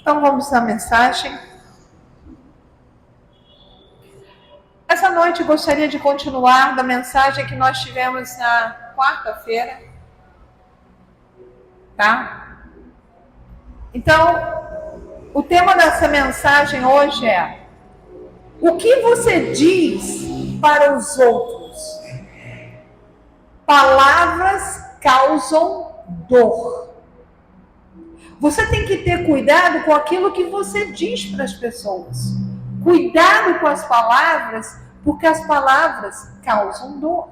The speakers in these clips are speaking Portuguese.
Então vamos à mensagem. Essa noite gostaria de continuar da mensagem que nós tivemos na quarta-feira, tá? Então, o tema dessa mensagem hoje é: o que você diz para os outros? Palavras causam dor. Você tem que ter cuidado com aquilo que você diz para as pessoas. Cuidado com as palavras, porque as palavras causam dor.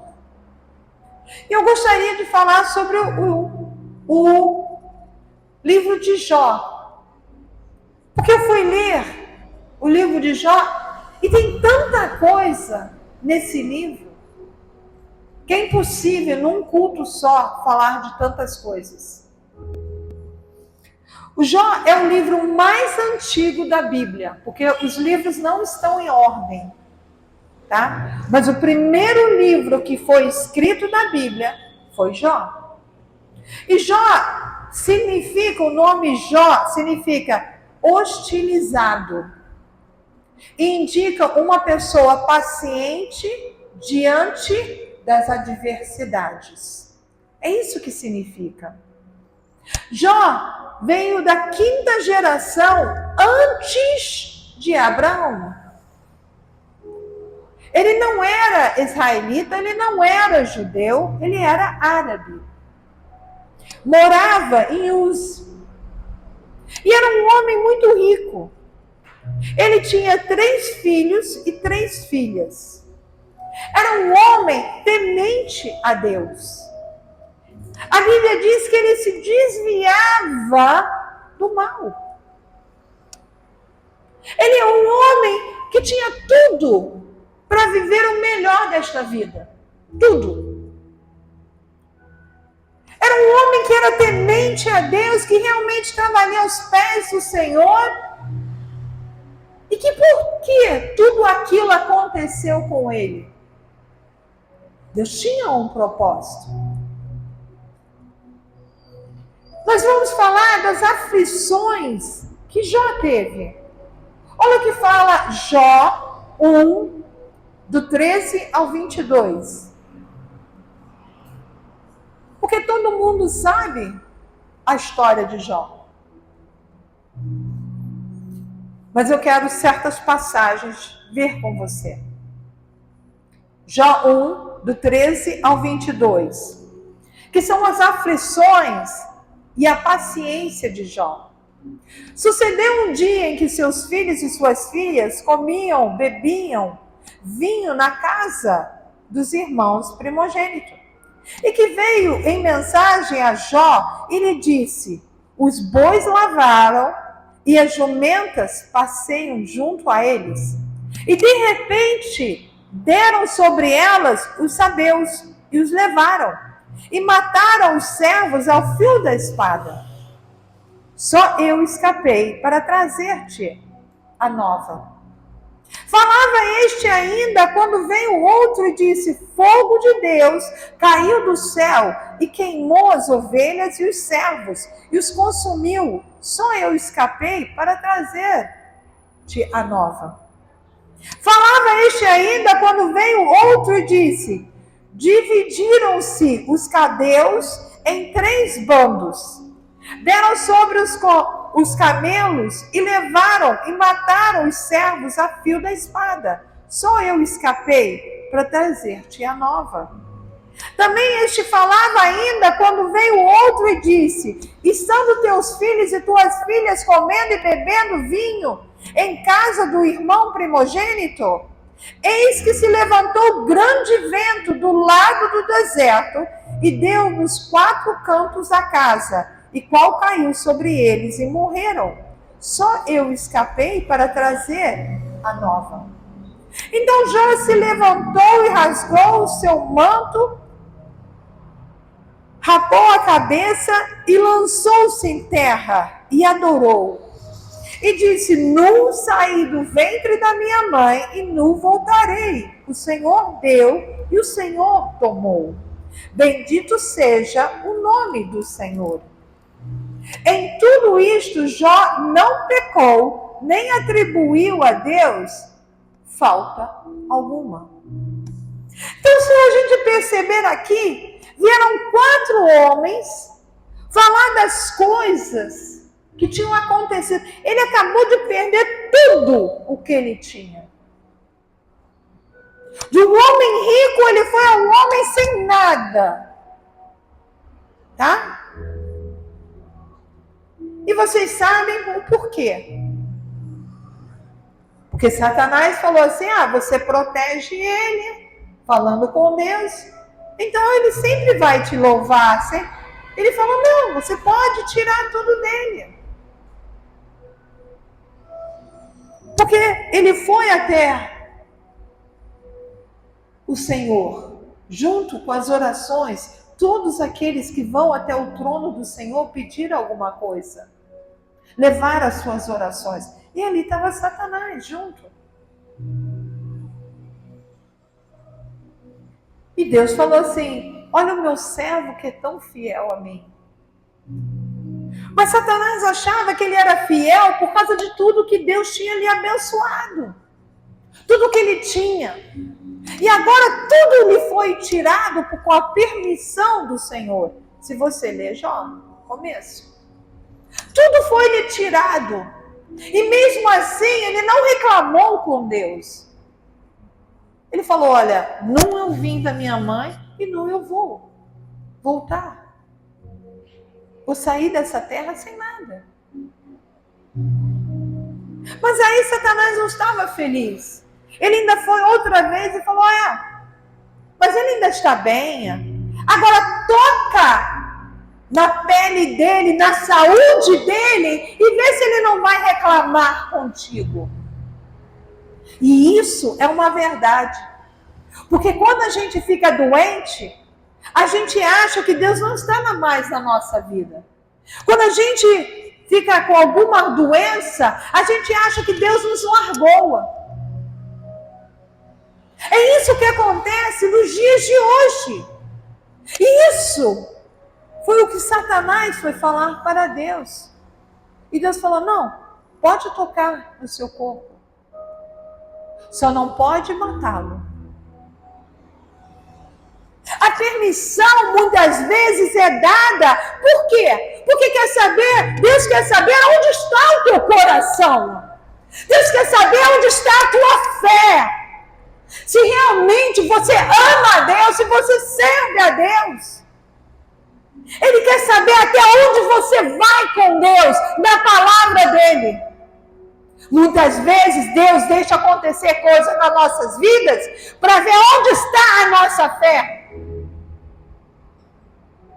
Eu gostaria de falar sobre o livro de Jó. Porque eu fui ler o livro de Jó e tem tanta coisa nesse livro que é impossível num culto só falar de tantas coisas. O Jó é o livro mais antigo da Bíblia, porque os livros não estão em ordem, tá? Mas o primeiro livro que foi escrito na Bíblia foi Jó. E Jó significa, o nome Jó significa hostilizado. E indica uma pessoa paciente diante das adversidades. É isso que significa. Jó veio da quinta geração antes de Abraão. Ele não era israelita, ele não era judeu, ele era árabe. Morava em Uz. E era um homem muito rico. Ele tinha 3 filhos e 3 filhas. Era um homem temente a Deus. A Bíblia diz que ele se desviava do mal. Ele é um homem que tinha tudo para viver o melhor desta vida. Tudo. Era um homem que era temente a Deus, que realmente estava ali aos pés do Senhor. E que por que tudo aquilo aconteceu com ele? Deus tinha um propósito. Nós vamos falar das aflições que Jó teve. Olha o que fala Jó 1, do 13 ao 22. Porque todo mundo sabe a história de Jó. Mas eu quero certas passagens ver com você. Jó 1, do 13 ao 22. Que são as aflições e a paciência de Jó. Sucedeu um dia em que seus filhos e suas filhas comiam, bebiam vinho na casa dos irmãos primogênitos. E que veio em mensagem a Jó e lhe disse: os bois lavaram e as jumentas passeiam junto a eles. E de repente deram sobre elas os sabeus e os levaram. E mataram os servos ao fio da espada. Só eu escapei para trazer-te a nova. Falava este ainda quando veio outro e disse: fogo de Deus caiu do céu e queimou as ovelhas e os servos e os consumiu. Só eu escapei para trazer-te a nova. Falava este ainda quando veio outro e disse: dividiram-se os caldeus em 3 bandos. Deram sobre os camelos e levaram e mataram os servos a fio da espada. Só eu escapei para trazer-te a nova. Também este falava ainda quando veio outro e disse: estando teus filhos e tuas filhas comendo e bebendo vinho em casa do irmão primogênito, eis que se levantou grande vento do lado do deserto e deu nos 4 cantos da casa, e qual caiu sobre eles e morreram. Só eu escapei para trazer a nova. Então Jó se levantou e rasgou o seu manto, rapou a cabeça e lançou-se em terra e adorou. E disse: nu saí do ventre da minha mãe e nu voltarei. O Senhor deu e o Senhor tomou. Bendito seja o nome do Senhor. Em tudo isto, Jó não pecou, nem atribuiu a Deus falta alguma. Então, se a gente perceber aqui, vieram 4 homens falar das coisas que tinham acontecido. Ele acabou de perder tudo o que ele tinha. De um homem rico, ele foi a um homem sem nada. Tá? E vocês sabem o porquê. Porque Satanás falou assim, você protege ele, falando com Deus. Então ele sempre vai te louvar. Ele falou, não, você pode tirar tudo dele. Porque ele foi até o Senhor, junto com as orações, todos aqueles que vão até o trono do Senhor pedir alguma coisa, levar as suas orações. E ali estava Satanás junto. E Deus falou assim, olha o meu servo que é tão fiel a mim. Mas Satanás achava que ele era fiel por causa de tudo que Deus tinha lhe abençoado. Tudo que ele tinha. E agora tudo lhe foi tirado com a permissão do Senhor. Se você ler Jó, começo. Tudo foi lhe tirado. E mesmo assim, ele não reclamou com Deus. Ele falou, olha, não eu vim da minha mãe e não eu vou voltar. Vou sair dessa terra sem nada. Mas aí Satanás não estava feliz. Ele ainda foi outra vez e falou, mas ele ainda está bem. Agora toca na pele dele, na saúde dele, e vê se ele não vai reclamar contigo. E isso é uma verdade. Porque quando a gente fica doente, a gente acha que Deus não está mais na nossa vida. Quando a gente fica com alguma doença, a gente acha que Deus nos largou. É isso que acontece nos dias de hoje. E isso foi o que Satanás foi falar para Deus. E Deus falou, não, pode tocar no seu corpo. Só não pode matá-lo. A permissão muitas vezes é dada, por quê? Porque quer saber, Deus quer saber onde está o teu coração. Deus quer saber onde está a tua fé. Se realmente você ama a Deus, se você serve a Deus. Ele quer saber até onde você vai com Deus, na palavra dele. Muitas vezes Deus deixa acontecer coisas nas nossas vidas para ver onde está a nossa fé.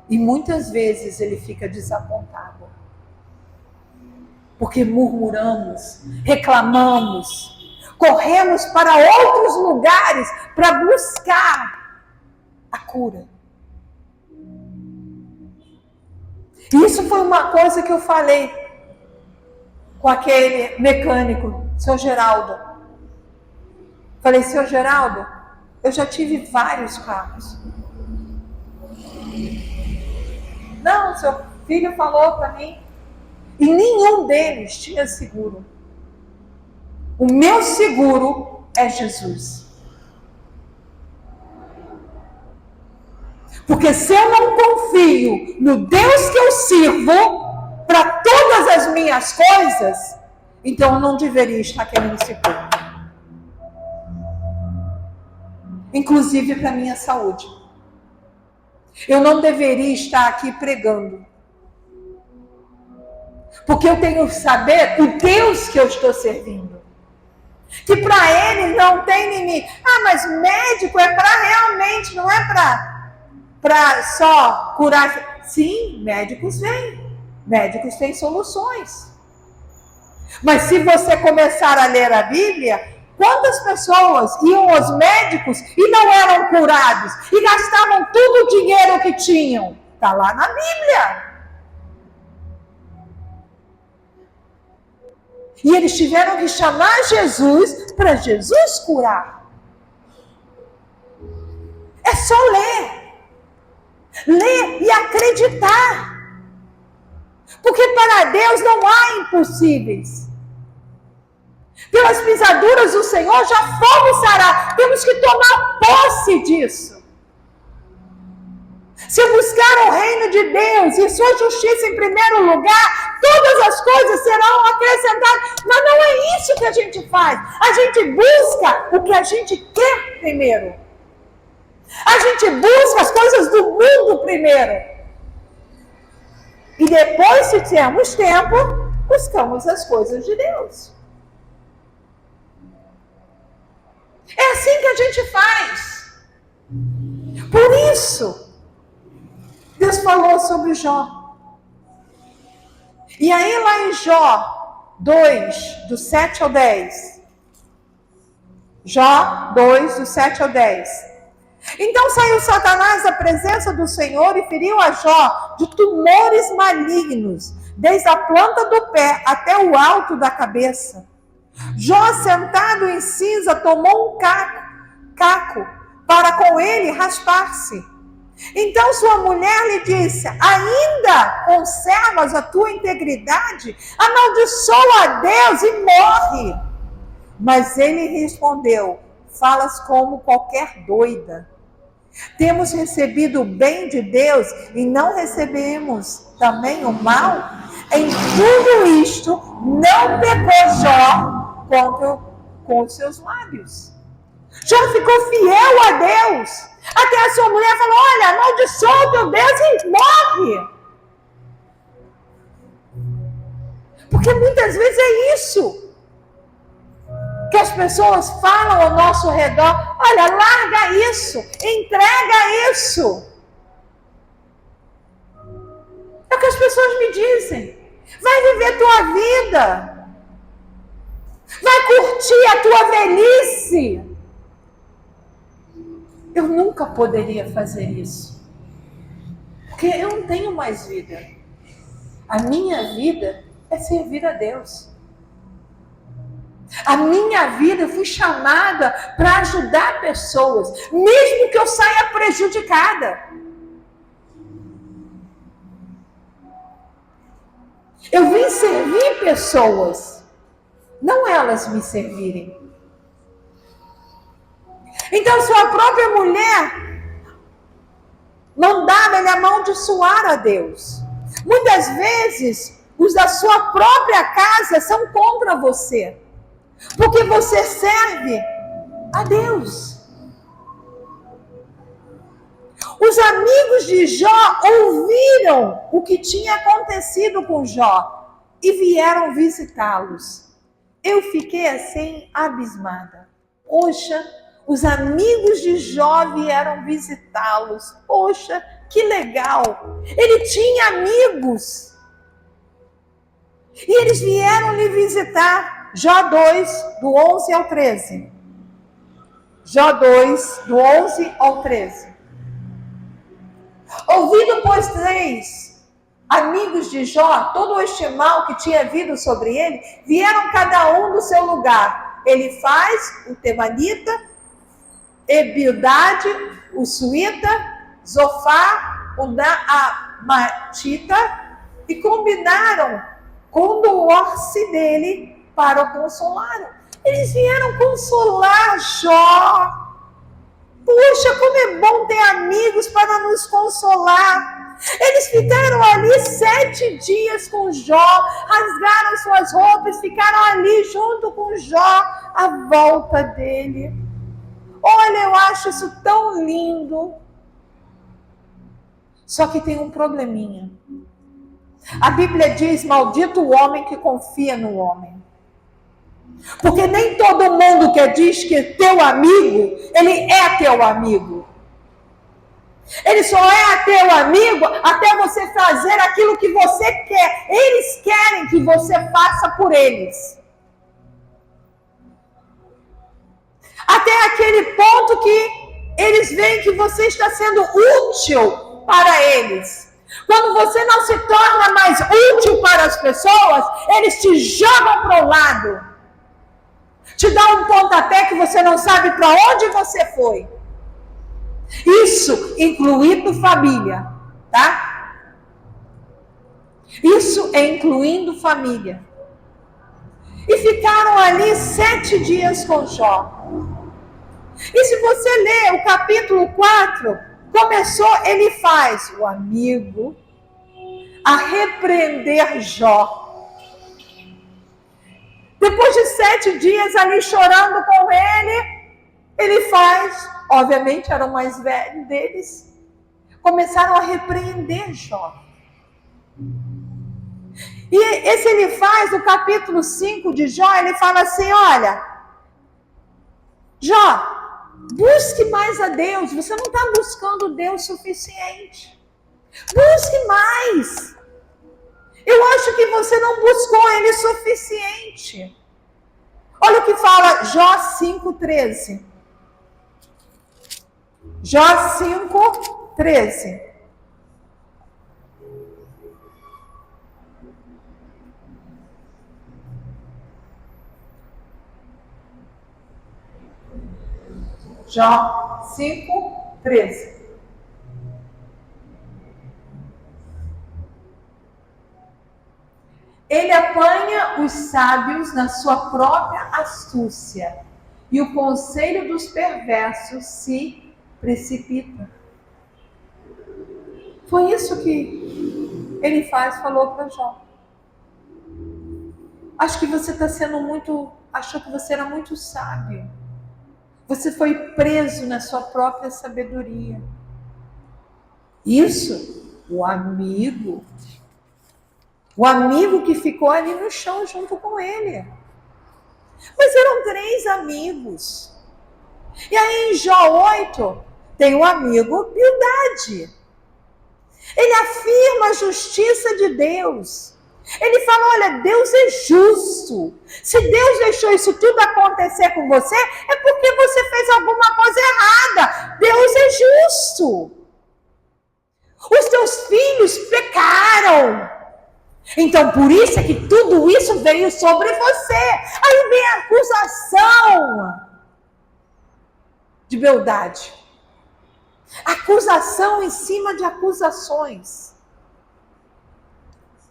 E muitas vezes ele fica desapontado. Porque murmuramos, reclamamos, corremos para outros lugares para buscar a cura. E isso foi uma coisa que eu falei com aquele mecânico, seu Geraldo. Falei, seu Geraldo, eu já tive vários carros. Não, seu filho falou para mim. E nenhum deles tinha seguro. O meu seguro é Jesus. Porque se eu não confio no Deus que eu sirvo para todas as minhas coisas, então eu não deveria estar querendo seguro. Inclusive para a minha saúde. Eu não deveria estar aqui pregando. Porque eu tenho que saber o Deus que eu estou servindo. Que para ele não tem limite. Mas médico é para realmente, não é para só curar. Sim, médicos vêm. Médicos têm soluções. Mas se você começar a ler a Bíblia, quantas pessoas iam aos médicos e não eram curados? E gastavam todo o dinheiro que tinham. Está lá na Bíblia. E eles tiveram que chamar Jesus para Jesus curar. É só ler. Ler e acreditar. Porque para Deus não há impossíveis. Pelas pisaduras do Senhor já fomos sarados. Temos que tomar posse disso. Se buscar o reino de Deus e sua justiça em primeiro lugar, todas as coisas serão acrescentadas. Mas não é isso que a gente faz. A gente busca o que a gente quer primeiro. A gente busca as coisas do mundo primeiro. E depois, se tivermos tempo, buscamos as coisas de Deus. É assim que a gente faz. Por isso, Deus falou sobre Jó. E aí lá em Jó 2, do 7 ao 10. Jó 2, do 7 ao 10. Então saiu Satanás da presença do Senhor e feriu a Jó de tumores malignos, desde a planta do pé até o alto da cabeça. Jó, sentado em cinza, tomou um caco para com ele raspar-se. Então sua mulher lhe disse: ainda conservas a tua integridade? Amaldiçoa a Deus e morre. Mas ele respondeu: falas como qualquer doida. Temos recebido o bem de Deus e não recebemos também o mal? Em tudo isto, não pecou Jó com os seus lábios. Jó ficou fiel a Deus. Até a sua mulher falou: olha, amaldiçoa o teu Deus e morre. Porque muitas vezes é isso que as pessoas falam ao nosso redor: olha, larga isso, entrega isso. É o que as pessoas me dizem. Vai viver tua vida. Vai curtir a tua velhice. Eu nunca poderia fazer isso. Porque eu não tenho mais vida. A minha vida é servir a Deus. A minha vida, eu fui chamada para ajudar pessoas, mesmo que eu saia prejudicada. Eu vim servir pessoas, não elas me servirem. Então, sua própria mulher mandava ele amaldiçoar a Deus. Muitas vezes, os da sua própria casa são contra você. Porque você serve a Deus. Os amigos de Jó ouviram o que tinha acontecido com Jó e vieram visitá-los. Eu fiquei assim abismada. Poxa, os amigos de Jó vieram visitá-los. Poxa, que legal. Ele tinha amigos. E eles vieram lhe visitar. Jó 2, do 11 ao 13. Jó 2, do 11 ao 13. Ouvindo, pois, 3 amigos de Jó todo este mal que tinha vindo sobre ele, vieram cada um do seu lugar. Elifaz, o temanita, Bildade, o suíta, Zofar, o naamatita, e combinaram com o orce dele para o consolar. Eles vieram consolar Jó. Puxa, como é bom ter amigos para nos consolar. Eles ficaram ali 7 dias com Jó, rasgaram suas roupas, ficaram ali junto com Jó, à volta dele. Olha, eu acho isso tão lindo. Só que tem um probleminha. A Bíblia diz: maldito o homem que confia no homem. Porque nem todo mundo que diz que é teu amigo, ele é teu amigo. Ele só é teu amigo até você fazer aquilo que você quer. Eles querem que você faça por eles. Até aquele ponto que eles veem que você está sendo útil para eles. Quando você não se torna mais útil para as pessoas, eles te jogam para o lado. Te dá um pontapé que você não sabe para onde você foi. Isso incluindo família, tá? Isso é incluindo família. E ficaram ali 7 dias com Jó. E se você ler o capítulo 4, começou, ele faz o amigo a repreender Jó. Depois de 7 dias ali chorando com ele faz, obviamente eram mais velhos deles, começaram a repreender Jó. E esse ele faz, no capítulo 5 de Jó, ele fala assim, olha, Jó, busque mais a Deus, você não está buscando Deus suficiente. Busque mais. Eu acho que você não buscou Ele suficiente. Olha o que fala Jó 5,13. Jó 5,13. Jó 5,13. Ele apanha os sábios na sua própria astúcia, e o conselho dos perversos se precipita. Foi isso que ele falou para Jó. Acho que você está sendo achou que você era muito sábio. Você foi preso na sua própria sabedoria. Isso, o amigo que ficou ali no chão junto com ele. Mas eram 3 amigos. E aí em Jó 8, tem o amigo Bildade. Ele afirma a justiça de Deus. Ele fala, olha, Deus é justo. Se Deus deixou isso tudo acontecer com você, é porque você fez alguma coisa errada. Deus é justo. Os teus filhos pecaram. Então, por isso é que tudo isso veio sobre você. Aí vem a acusação de beldade. Acusação em cima de acusações.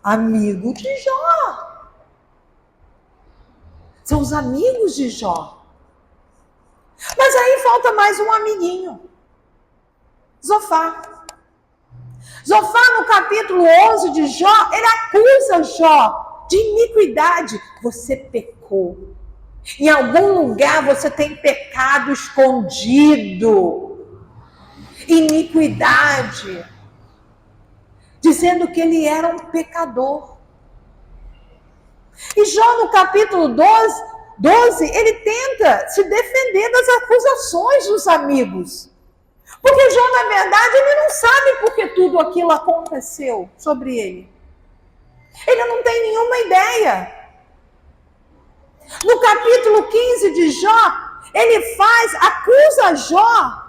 Amigo de Jó. São os amigos de Jó. Mas aí falta mais um amiguinho. Zofar. Zofar, no capítulo 11 de Jó, ele acusa Jó de iniquidade. Você pecou. Em algum lugar você tem pecado escondido. Iniquidade. Dizendo que ele era um pecador. E Jó, no capítulo 12, ele tenta se defender das acusações dos amigos. Porque Jó, na verdade, ele não sabe por que tudo aquilo aconteceu sobre ele. Ele não tem nenhuma ideia. No capítulo 15 de Jó, ele acusa Jó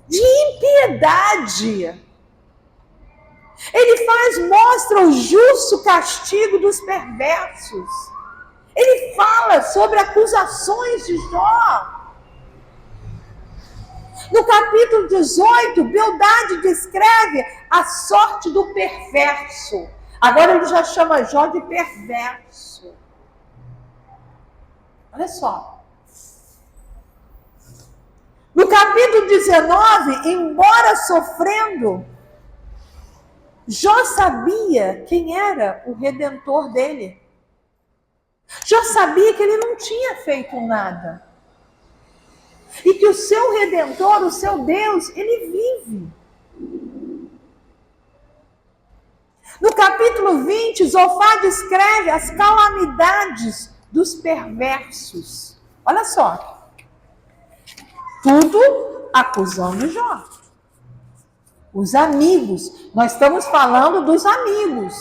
de impiedade. Ele mostra o justo castigo dos perversos. Ele fala sobre acusações de Jó. No capítulo 18, Bildade descreve a sorte do perverso. Agora ele já chama Jó de perverso. Olha só. No capítulo 19, embora sofrendo, Jó sabia quem era o Redentor dele. Jó sabia que ele não tinha feito nada. E que o seu Redentor, o seu Deus, ele vive. No capítulo 20, Zofar descreve as calamidades dos perversos. Olha só. Tudo acusando Jó. Os amigos. Nós estamos falando dos amigos.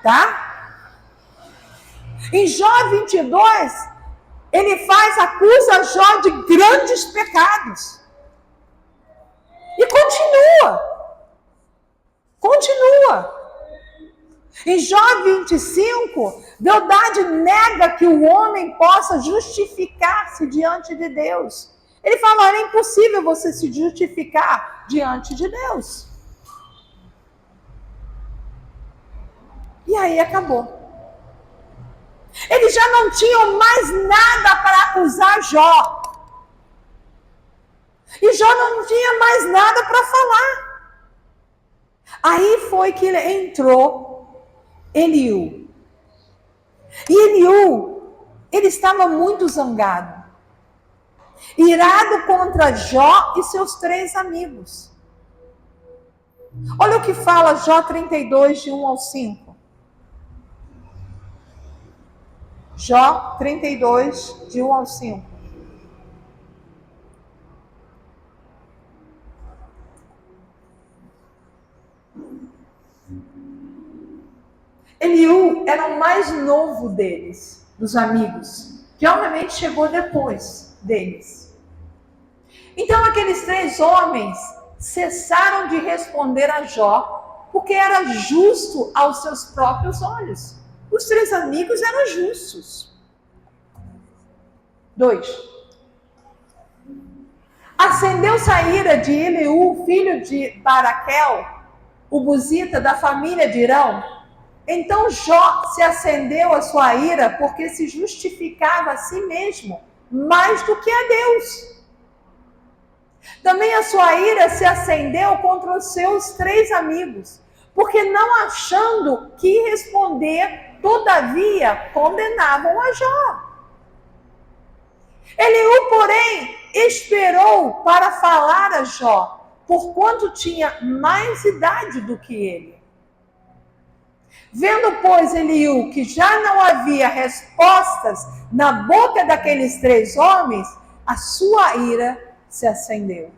Tá? Em Jó 22... ele acusa Jó de grandes pecados. E continua. Em Jó 25, Bildade nega que o homem possa justificar-se diante de Deus. Ele fala, olha, é impossível você se justificar diante de Deus. E aí acabou. Eles já não tinham mais nada para acusar Jó. E Jó não tinha mais nada para falar. Aí foi que entrou Eliú. E Eliú, ele estava muito zangado, irado contra Jó e seus 3 amigos. Olha o que fala Jó 32, de 1 ao 5. Jó 32, de 1 ao 5. Eliú era o mais novo deles, dos amigos, que obviamente chegou depois deles. Então aqueles 3 homens cessaram de responder a Jó, porque era justo aos seus próprios olhos. Os 3 amigos eram justos. 2. Acendeu-se a ira de Eliú, filho de Baraquel, o buzita da família de Irão. Então Jó se acendeu a sua ira, porque se justificava a si mesmo mais do que a Deus. Também a sua ira se acendeu contra os seus 3 amigos, porque não achando que responder, todavia condenavam a Jó. Eliú, porém, esperou para falar a Jó, porquanto tinha mais idade do que ele. Vendo, pois, Eliú que já não havia respostas na boca daqueles 3 homens, a sua ira se acendeu.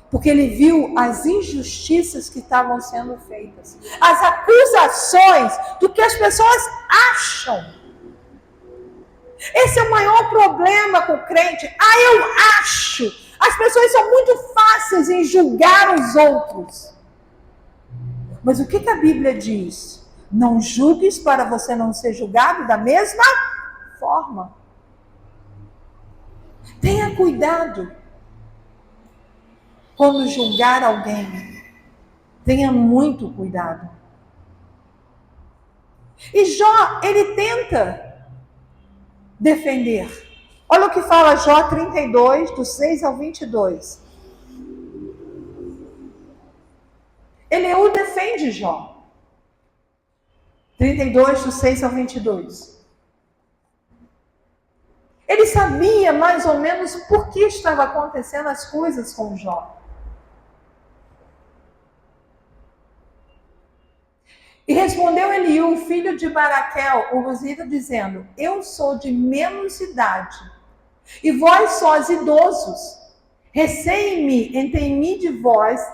Porque ele viu as injustiças que estavam sendo feitas, as acusações do que as pessoas acham. Esse é o maior problema com o crente. Eu acho. As pessoas são muito fáceis em julgar os outros. Mas o que a Bíblia diz? Não julgues para você não ser julgado da mesma forma. Tenha cuidado quando julgar alguém. Tenha muito cuidado. E Jó, ele tenta defender. Olha o que fala Jó 32, do 6 ao 22. Eliú defende Jó. 32, do 6 ao 22. Ele sabia mais ou menos por que estavam acontecendo as coisas com Jó. E respondeu Eliú, filho de Baraquel, o buzita, dizendo: eu sou de menos idade, e vós sós idosos. Receie-me entre mim de vós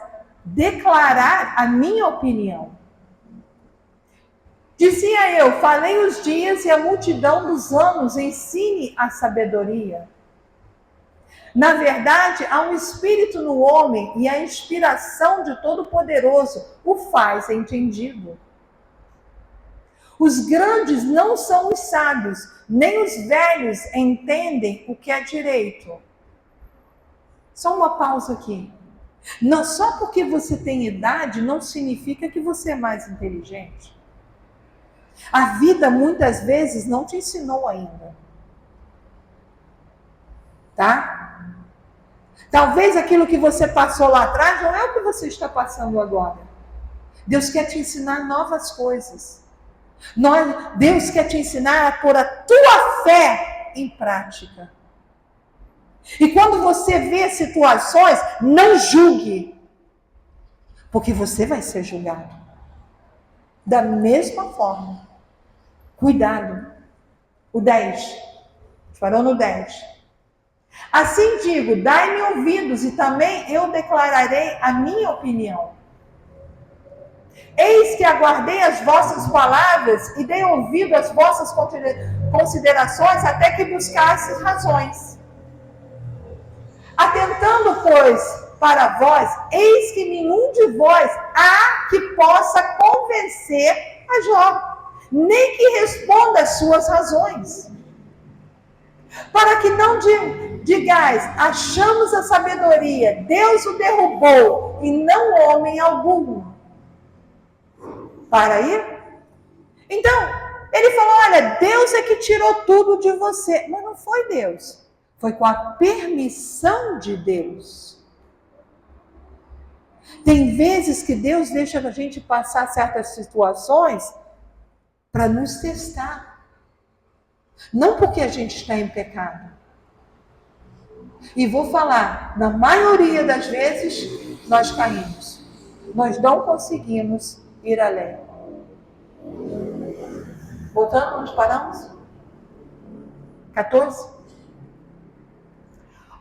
declarar a minha opinião. Dizia eu: falei os dias e a multidão dos anos ensine a sabedoria. Na verdade, há um espírito no homem e a inspiração de Todo-Poderoso o faz entendido. Os grandes não são os sábios, nem os velhos entendem o que é direito. Só uma pausa aqui. Não, só porque você tem idade não significa que você é mais inteligente. A vida muitas vezes não te ensinou ainda. Tá? Talvez aquilo que você passou lá atrás não é o que você está passando agora. Deus quer te ensinar novas coisas. Deus quer te ensinar a pôr a tua fé em prática. E quando você vê situações, não julgue. Porque você vai ser julgado. Da mesma forma. Cuidado. O 10. Parou no 10. Assim digo, dai-me ouvidos e também eu declararei a minha opinião. Eis que aguardei as vossas palavras e dei ouvido às vossas considerações até que buscasses razões. Atentando, pois, para vós, eis que nenhum de vós há que possa convencer a Jó, nem que responda às suas razões. Para que não digais, achamos a sabedoria, Deus o derrubou, e não homem algum. Para aí? Então, ele falou, olha, Deus é que tirou tudo de você. Mas não foi Deus. Foi com a permissão de Deus. Tem vezes que Deus deixa a gente passar certas situações para nos testar. Não porque a gente está em pecado. E vou falar, na maioria das vezes, nós caímos. Nós não conseguimos ir além. Voltando, onde paramos? 14?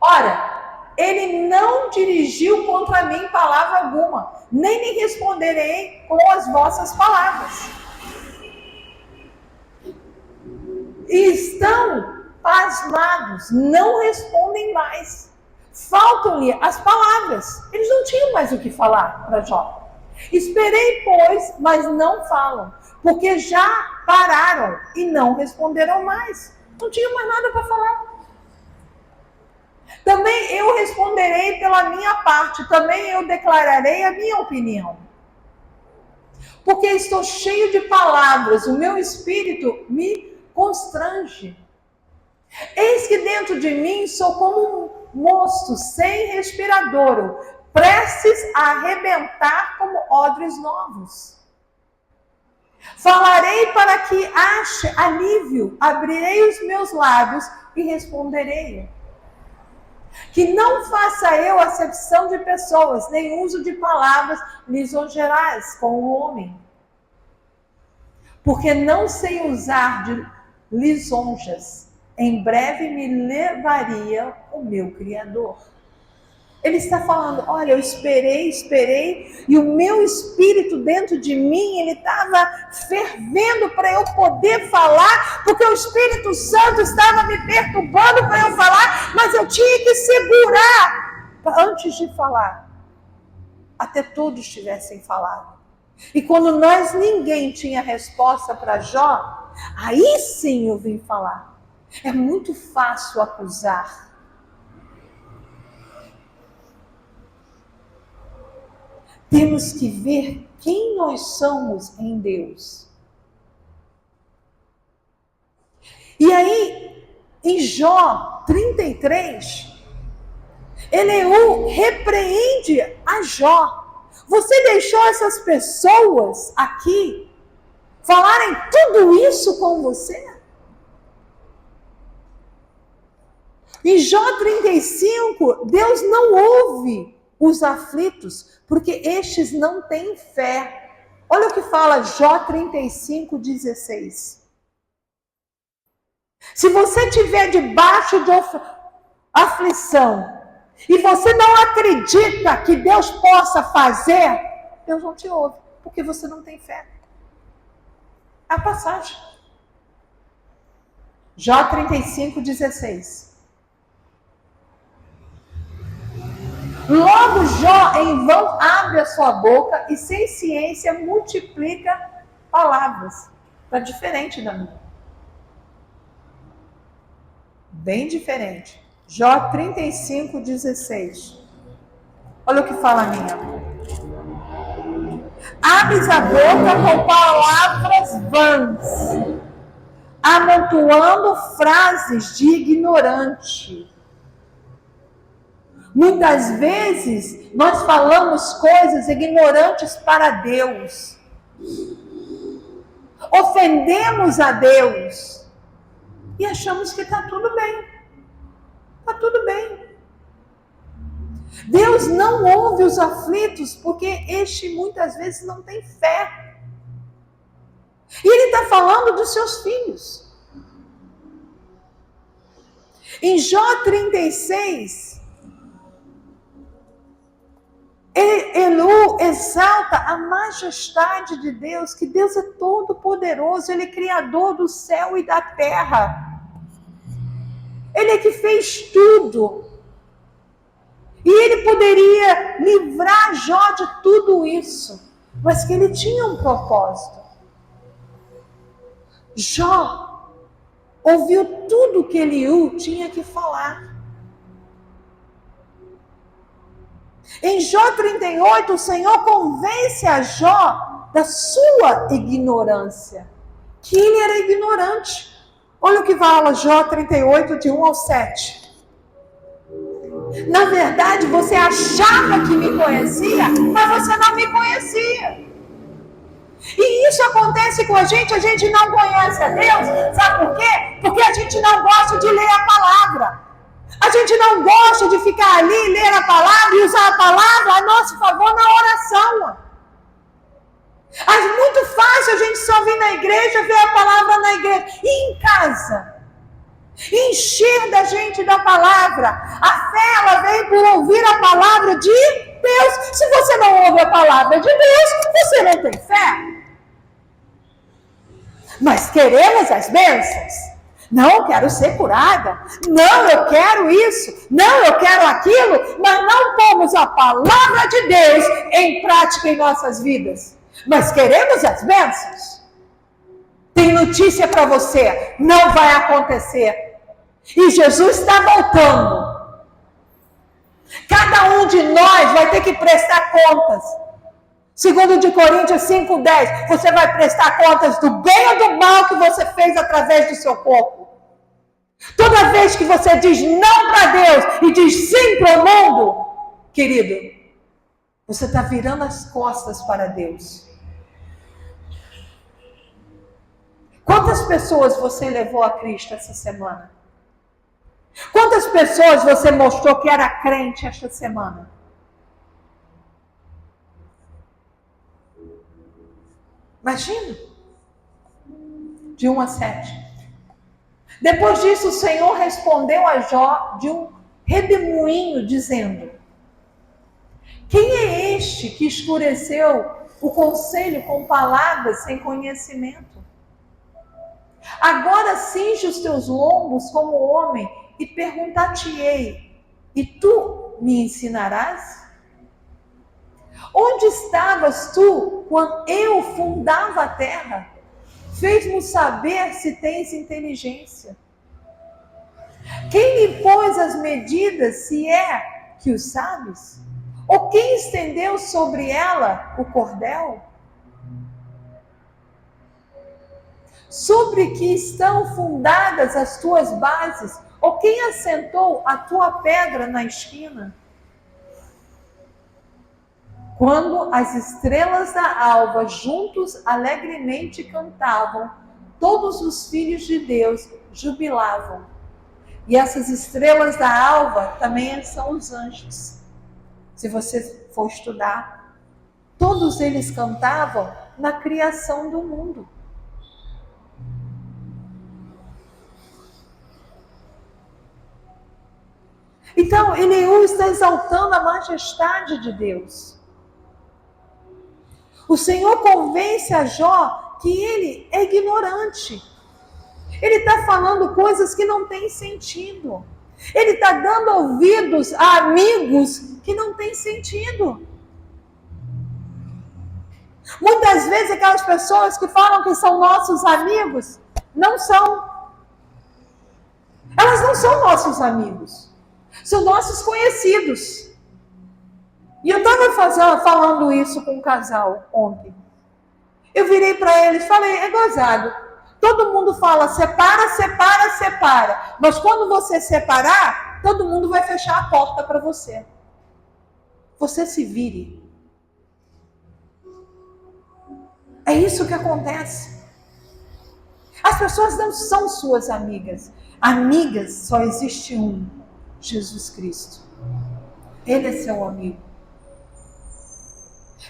Ora, ele não dirigiu contra mim palavra alguma, nem me responderei com as vossas palavras. E estão pasmados, não respondem mais. Faltam-lhe as palavras. Eles não tinham mais o que falar para Jó. Esperei, pois, mas não falam, porque já pararam e não responderam mais. Não tinham mais nada para falar. Também eu responderei pela minha parte, também eu declararei a minha opinião. Porque estou cheio de palavras, o meu espírito me constrange. Eis que dentro de mim sou como um mosto sem respiradouro, prestes a arrebentar como odres novos. Falarei para que ache alívio, abrirei os meus lábios e responderei. Que não faça eu acepção de pessoas, nem uso de palavras lisonjerais com o homem. Porque não sei usar de lisonjas. Em breve me levaria o meu Criador. Ele está falando, olha, eu esperei, e o meu espírito dentro de mim, ele estava fervendo para eu poder falar, porque o Espírito Santo estava me perturbando para eu falar, mas eu tinha que segurar antes de falar, até todos tivessem falado. E quando ninguém tinha resposta para Jó, aí sim eu vim falar. É muito fácil acusar. Temos que ver quem nós somos em Deus. E aí, em Jó 33, Eliú repreende a Jó. Você deixou essas pessoas aqui falarem tudo isso com você? Em Jó 35, Deus não ouve os aflitos, porque estes não têm fé. Olha o que fala Jó 35, 16. Se você estiver debaixo de aflição, e você não acredita que Deus possa fazer, Deus não te ouve, porque você não tem fé. A passagem. Jó 35, 16. Logo Jó em vão abre a sua boca e sem ciência multiplica palavras. Está diferente da minha. Bem diferente. Jó 35, 16. Olha o que fala a minha. Abres a boca com palavras vãs, amontoando frases de ignorante. Muitas vezes nós falamos coisas ignorantes para Deus. Ofendemos a Deus. E achamos que está tudo bem. Está tudo bem. Deus não ouve os aflitos porque este muitas vezes não tem fé. E Ele está falando dos seus filhos. Em Jó 36, Eliú exalta a majestade de Deus, que Deus é todo poderoso, Ele é criador do céu e da terra. Ele é que fez tudo. E Ele poderia livrar Jó de tudo isso, mas que Ele tinha um propósito. Jó ouviu tudo que Eliú tinha que falar. Em Jó 38, o Senhor convence a Jó da sua ignorância, que ele era ignorante. Olha o que fala Jó 38, de 1 ao 7. Na verdade, você achava que me conhecia, mas você não me conhecia. E isso acontece com a gente não conhece a Deus. Sabe por quê? Porque a gente não gosta de ler a palavra. A gente não gosta de ficar ali, ler a palavra e usar a palavra a nosso favor na oração. É muito fácil a gente só vir na igreja, ver a palavra na igreja. E em casa? Encher da gente da palavra. A fé, ela vem por ouvir a palavra de Deus. Se você não ouve a palavra de Deus, você não tem fé. Nós queremos as bênçãos. Não, eu quero ser curada. Não, eu quero isso. Não, eu quero aquilo. Mas não pomos a palavra de Deus em prática em nossas vidas. Nós queremos as bênçãos. Tem notícia para você. Não vai acontecer. E Jesus está voltando. Cada um de nós vai ter que prestar contas. Segundo de Coríntios 5:10, você vai prestar contas do bem ou do mal que você fez através do seu corpo. Toda vez que você diz não para Deus e diz sim para o mundo, querido, você está virando as costas para Deus. Quantas pessoas você levou a Cristo essa semana? Quantas pessoas você mostrou que era crente esta semana? Imagina. De 1 a 7. Depois disso, o Senhor respondeu a Jó de um redemoinho, dizendo: quem é este que escureceu o conselho com palavras sem conhecimento? Agora cinge os teus lombos como homem e perguntar-te-ei, e tu me ensinarás? Onde estavas tu quando eu fundava a terra? Fez-me saber se tens inteligência. Quem lhe pôs as medidas, se é que o sabes? Ou quem estendeu sobre ela o cordel? Sobre que estão fundadas as tuas bases? Ou quem assentou a tua pedra na esquina? Quando as estrelas da alva juntos alegremente cantavam, todos os filhos de Deus jubilavam. E essas estrelas da alva também são os anjos. Se você for estudar, todos eles cantavam na criação do mundo. Então, Eliú está exaltando a majestade de Deus. O Senhor convence a Jó que ele é ignorante. Ele está falando coisas que não têm sentido. Ele está dando ouvidos a amigos que não têm sentido. Muitas vezes aquelas pessoas que falam que são nossos amigos, não são. Elas não são nossos amigos. São nossos conhecidos. E eu estava falando isso com um casal ontem. Eu virei para eles e falei, é gozado. Todo mundo fala separa, separa, separa. Mas quando você separar, todo mundo vai fechar a porta para você. Você se vire. É isso que acontece. As pessoas não são suas amigas. Amigas só existe um, Jesus Cristo. Ele é seu amigo.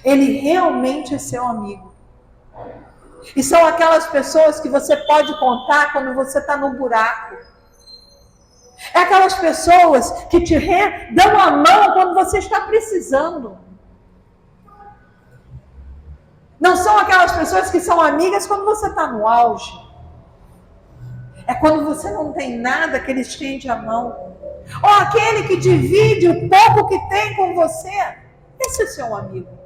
Ele realmente é seu amigo. E são aquelas pessoas que você pode contar quando você está no buraco. É aquelas pessoas que te dão a mão quando você está precisando. Não são aquelas pessoas que são amigas quando você está no auge. É quando você não tem nada que ele estende a mão. Ou aquele que divide o pouco que tem com você. Esse é seu amigo.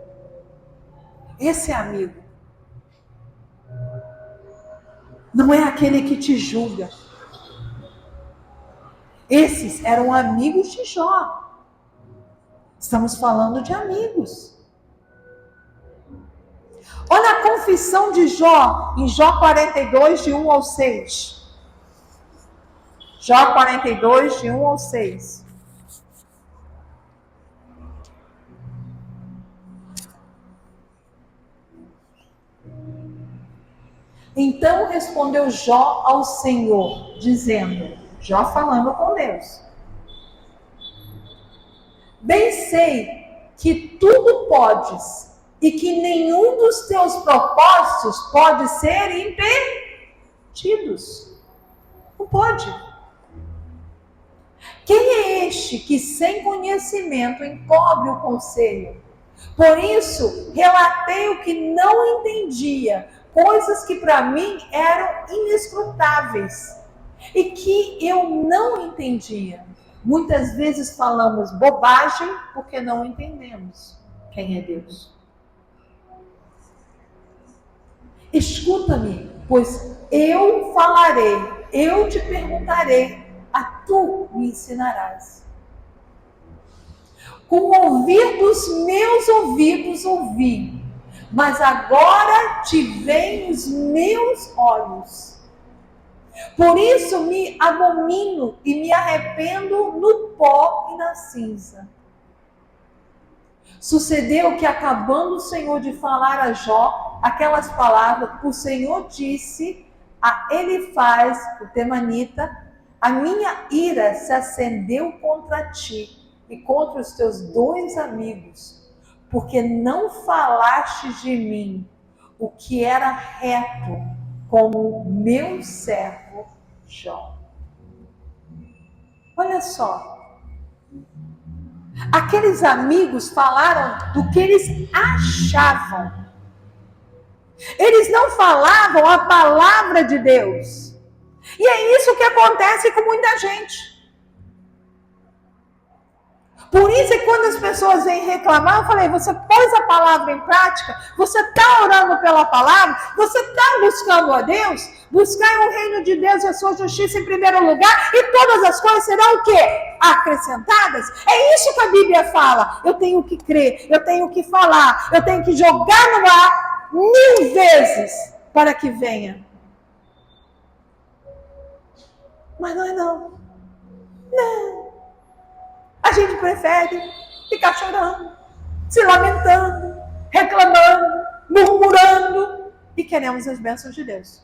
Esse é amigo. Não é aquele que te julga. Esses eram amigos de Jó. Estamos falando de amigos. Olha a confissão de Jó, em Jó 42, de 1 ao 6. Jó 42, de 1 ao 6. Então respondeu Jó ao Senhor, dizendo, Jó falando com Deus: bem sei que tudo podes e que nenhum dos teus propósitos pode ser impedidos. Não pode. Quem é este que sem conhecimento encobre o conselho? Por isso, relatei o que não entendia, coisas que para mim eram inescrutáveis e que eu não entendia. Muitas vezes falamos bobagem porque não entendemos quem é Deus. Escuta-me, pois eu falarei, eu te perguntarei, a tu me ensinarás. Com o ouvir dos meus ouvidos ouvi, mas agora te veem os meus olhos. Por isso me abomino e me arrependo no pó e na cinza. Sucedeu que, acabando o Senhor de falar a Jó aquelas palavras, o Senhor disse a Elifaz, o temanita: a minha ira se acendeu contra ti e contra os teus 2 amigos, porque não falastes de mim o que era reto, como meu servo Jó. Olha só. Aqueles amigos falaram do que eles achavam. Eles não falavam a palavra de Deus. E é isso que acontece com muita gente. Por isso que quando as pessoas vêm reclamar, eu falei, você pôs a palavra em prática? Você está orando pela palavra? Você está buscando a Deus? Buscar o reino de Deus e a sua justiça em primeiro lugar, e todas as coisas serão o quê? Acrescentadas? É isso que a Bíblia fala. Eu tenho que crer, eu tenho que falar, eu tenho que jogar no ar 1000 vezes para que venha. Mas nós não. Não. A gente prefere ficar chorando, se lamentando, reclamando, murmurando, e queremos as bênçãos de Deus.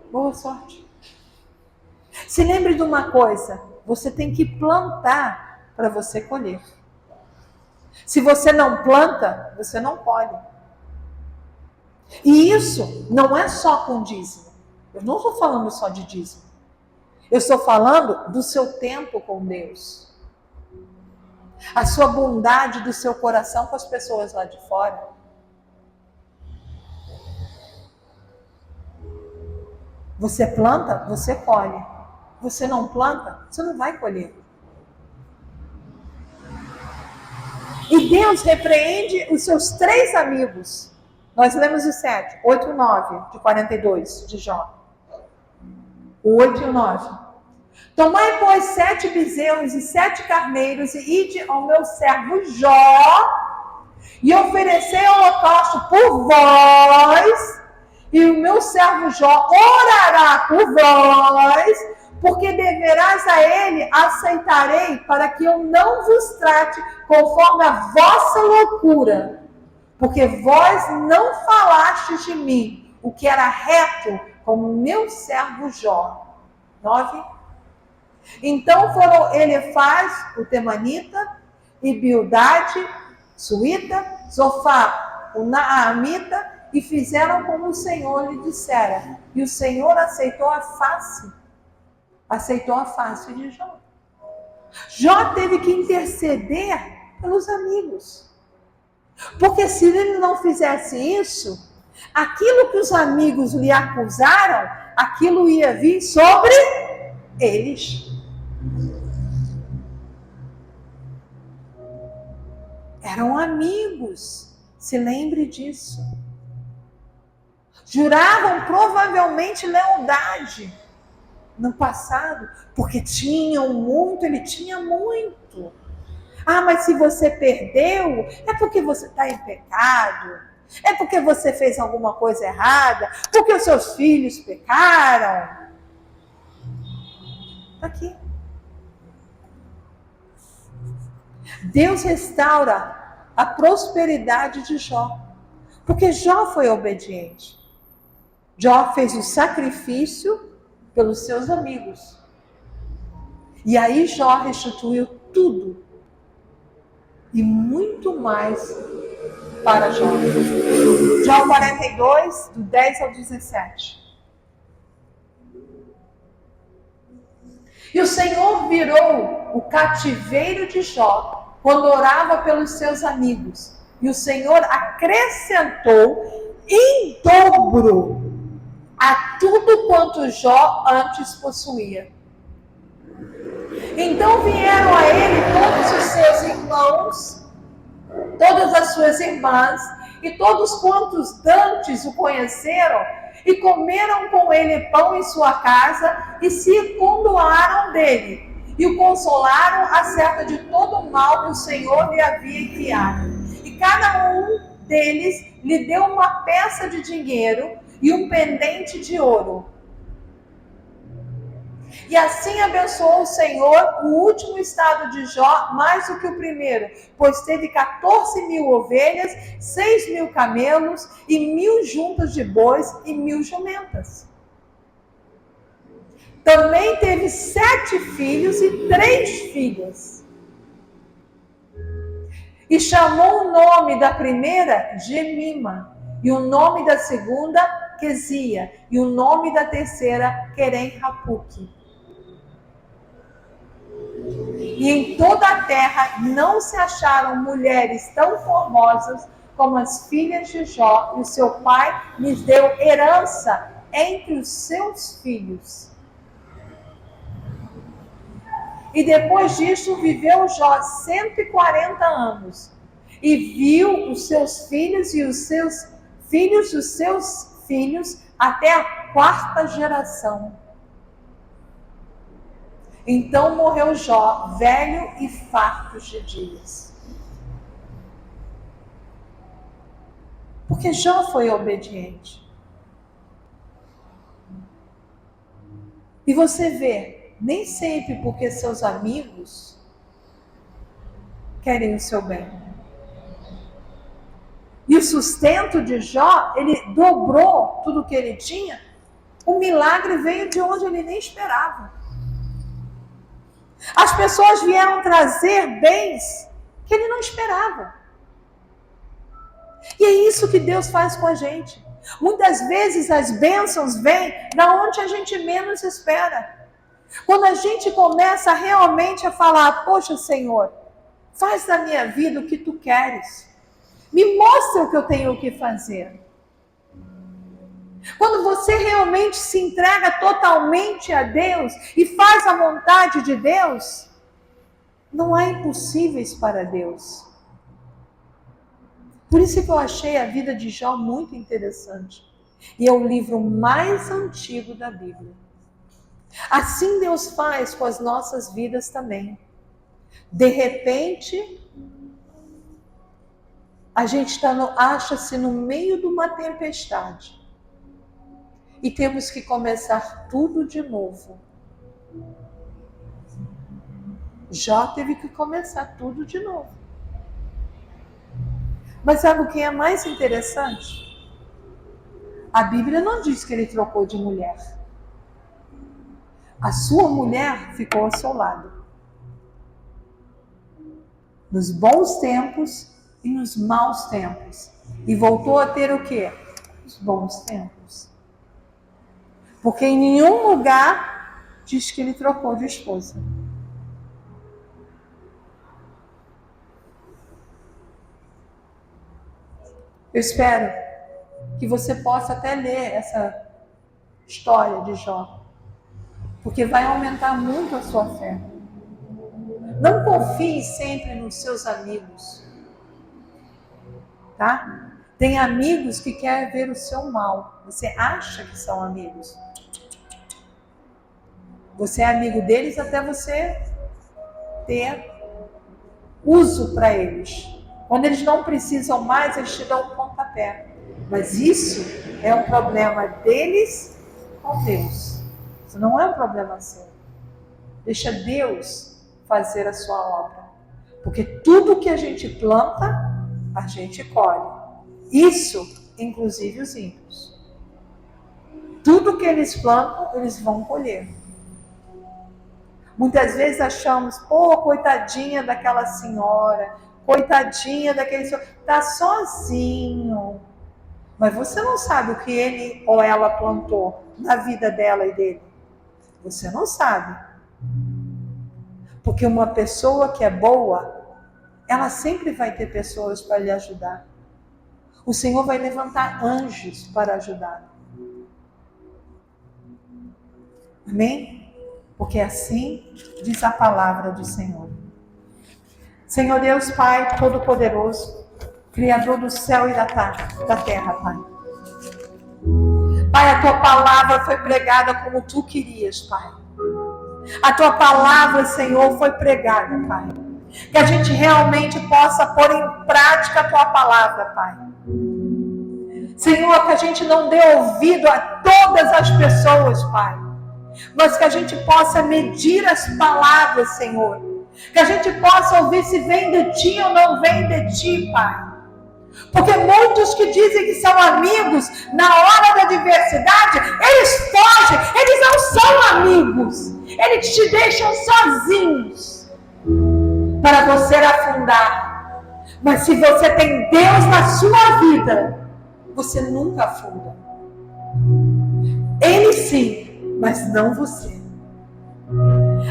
Boa sorte. Se lembre de uma coisa, você tem que plantar para você colher. Se você não planta, você não colhe. E isso não é só com dízimo. Eu não estou falando só de dízimo. Eu estou falando do seu tempo com Deus. A sua bondade do seu coração com as pessoas lá de fora. Você planta, você colhe. Você não planta, você não vai colher. E Deus repreende os seus 3 amigos. Nós lemos o 7, 8 e 9 de 42 de Jó. O 8 e o 9. Tomai, pois, 7 bezerros e 7 carneiros, e ide ao meu servo Jó, e oferecei holocausto por vós, e o meu servo Jó orará por vós, porque deverás a ele aceitarei, para que eu não vos trate conforme a vossa loucura, porque vós não falastes de mim o que era reto, como meu servo Jó. 9. Então foram Elifaz, o temanita, e Bildade, suíta, Zofar, o naamita, e fizeram como o Senhor lhe dissera. E o Senhor aceitou a face de Jó. Jó teve que interceder pelos amigos. Porque se ele não fizesse isso, aquilo que os amigos lhe acusaram, aquilo ia vir sobre eles. Eram amigos, se lembre disso. Juravam provavelmente lealdade no passado, porque tinham muito, ele tinha muito. Ah, mas se você perdeu, é porque você está em pecado. É porque você fez alguma coisa errada? Porque os seus filhos pecaram? Está aqui. Deus restaura a prosperidade de Jó. Porque Jó foi obediente. Jó fez o sacrifício pelos seus amigos. E aí Jó restituiu tudo. E muito mais para Jó. Jó 42, do 10 ao 17. E o Senhor virou o cativeiro de Jó quando orava pelos seus amigos. E o Senhor acrescentou em dobro a tudo quanto Jó antes possuía. Então vieram a ele todos os seus irmãos, todas as suas irmãs, e todos quantos dantes o conheceram, e comeram com ele pão em sua casa, e se condoaram dele, e o consolaram acerca de todo o mal que o Senhor lhe havia enviado. E cada um deles lhe deu uma peça de dinheiro e um pendente de ouro. E assim abençoou o Senhor o último estado de Jó mais do que o primeiro, pois teve 14.000 ovelhas, 6.000 camelos, e 1.000 juntas de bois e 1.000 jumentas. Também teve 7 filhos e 3 filhas. E chamou o nome da primeira Jemima, e o nome da segunda Quesia, e o nome da terceira Querem-Rapuque. E em toda a terra não se acharam mulheres tão formosas como as filhas de Jó, e o seu pai lhes deu herança entre os seus filhos. E depois disso viveu Jó 140 anos, e viu os seus filhos e os seus filhos dos seus filhos até a 4ª geração. Então morreu Jó, velho e farto de dias. Porque Jó foi obediente. E você vê, nem sempre porque seus amigos querem o seu bem. E o sustento de Jó, ele dobrou tudo que ele tinha. O milagre veio de onde ele nem esperava. As pessoas vieram trazer bens que ele não esperava. E é isso que Deus faz com a gente. Muitas vezes as bênçãos vêm da onde a gente menos espera. Quando a gente começa realmente a falar, poxa Senhor, faz da minha vida o que tu queres. Me mostra o que eu tenho que fazer. Quando você realmente se entrega totalmente a Deus e faz a vontade de Deus, não há impossíveis para Deus. Por isso que eu achei a vida de Jó muito interessante. E é o livro mais antigo da Bíblia. Assim Deus faz com as nossas vidas também. De repente, a gente acha-se no meio de uma tempestade. E temos que começar tudo de novo. Jó teve que começar tudo de novo. Mas sabe o que é mais interessante? A Bíblia não diz que ele trocou de mulher. A sua mulher ficou ao seu lado. Nos bons tempos e nos maus tempos. E voltou a ter o quê? Os bons tempos. Porque em nenhum lugar diz que ele trocou de esposa. Eu espero que você possa até ler essa história de Jó, porque vai aumentar muito a sua fé. Não confie sempre nos seus amigos, tá? Tem amigos que querem ver o seu mal. Você acha que são amigos. Você é amigo deles até você ter uso para eles. Quando eles não precisam mais, eles te dão um pontapé. pé. Mas isso é um problema deles com Deus. Isso não é um problema seu. Deixa Deus fazer a sua obra. Porque tudo que a gente planta, a gente colhe. Isso, inclusive os ímpios. Tudo que eles plantam, eles vão colher. Muitas vezes achamos, coitadinha daquela senhora, coitadinha daquele senhor, está sozinho. Mas você não sabe o que ele ou ela plantou na vida dela e dele. Você não sabe. Porque uma pessoa que é boa, ela sempre vai ter pessoas para lhe ajudar. O Senhor vai levantar anjos para ajudar. Amém? Porque assim diz a palavra do Senhor. Senhor Deus, Pai Todo-Poderoso, Criador do céu e da terra, Pai. Pai, a Tua palavra foi pregada como Tu querias, Pai. A Tua palavra, Senhor, foi pregada, Pai. Que a gente realmente possa pôr em prática a Tua palavra, Pai. Senhor, que a gente não dê ouvido a todas as pessoas, Pai. Mas que a gente possa medir as palavras, Senhor. Que a gente possa ouvir se vem de Ti ou não vem de Ti, Pai. Porque muitos que dizem que são amigos, na hora da adversidade, eles fogem, eles não são amigos. Eles te deixam sozinhos para você afundar. Mas se você tem Deus na sua vida, você nunca afunda. Ele sim, mas não você.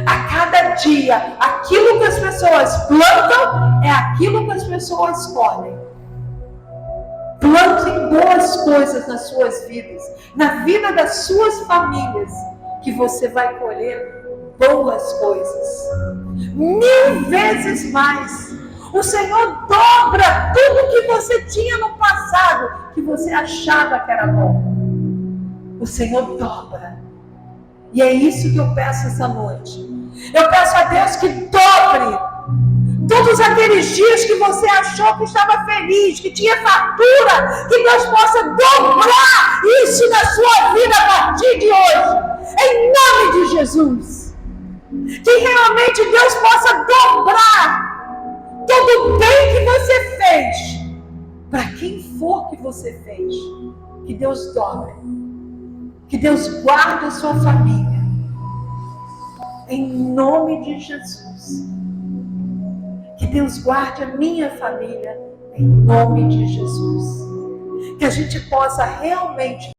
A cada dia, aquilo que as pessoas plantam é aquilo que as pessoas colhem. Plantem boas coisas nas suas vidas, na vida das suas famílias, que você vai colher boas coisas. 1000 vezes mais. O Senhor dobra tudo que você tinha no passado, que você achava que era bom. O Senhor dobra. E é isso que eu peço essa noite. Eu peço a Deus que dobre todos aqueles dias que você achou que estava feliz, que tinha fartura, que Deus possa dobrar isso na sua vida a partir de hoje. Em nome de Jesus. Que realmente Deus possa dobrar todo o bem que você fez. Para quem for que você fez. Que Deus dobre. Que Deus guarde a sua família. Em nome de Jesus. Que Deus guarde a minha família. Em nome de Jesus. Que a gente possa realmente